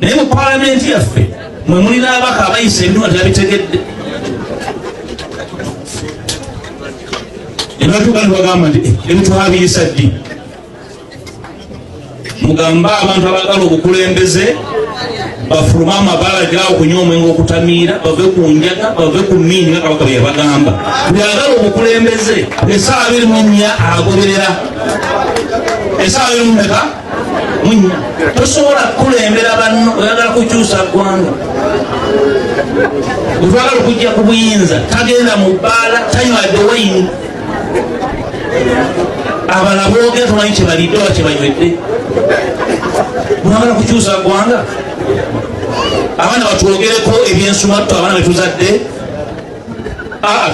naye mu palamenti yaffe mwe mulina abaka abayisa ebintu nga tebabitegedde. Ebatuuka ne bagamba nti ebitwabiyisa ddi. Mugamba abantu abagala obukulembeze bafuluma amabala gawo kunywa omwenge okutamiira, bave ku njaga, bave ku mmiini nga Kabaka bwe yabagamba. Byagala obukulembeze essaawa 24 agoberera. Essaawa 24 tosobola kukulembera banno oyagala kukyusa ggwanga. Otwagala okujja ku buyinza tagenda mu bbaala tanywade wayini. Abala boogera tomanyi kye balidde oba kye banywedde. Mwagala kukyusa ggwanga. Abaana batwogereko ebyensumattu abaana betuzadde.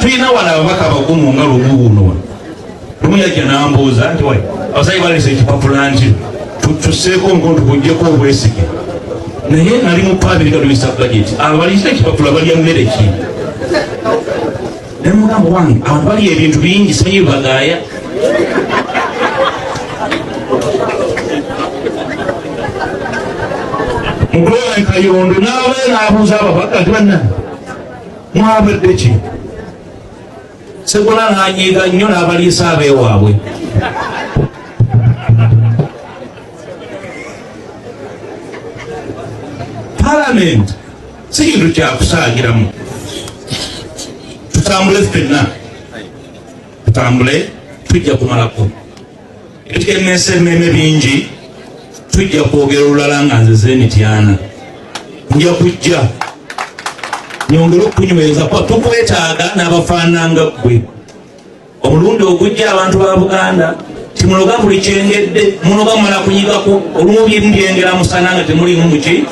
Tulina wano ababaka abagumu nga lubuuno. Lumu yajja n'ambuuza nti wayi abasajja baleese ekipapula nti tuseeko ngo tukugyeko obwesige. Naye nali mu paabiri kalubisa budget. Abalisa ekipapula balya mmere ki? Naye mugamba wange abantu balya ebintu bingi simanyi bibagaaya. Muglowe Kayondo nawe n'abuuza ababaka nti banna mwabadde ki? Ssegola n'anyiiga nnyo n'abaliisa abeewaabwe. Palamenti si kintu kyakusaagiramu. Tutambule ffenna, tutambule tujja kumalako. Etukenneesa emmeeme bingi tujja kwogera olulala nga nzize mityana. Nja kujja nyongera okunyweza tukwetaaga n'abafaananga ggwe. Omulundi ogujja abantu ba Buganda timunoga buli kyengedde munoga mumala kunyigako olumu byengera musana nga temulimu muki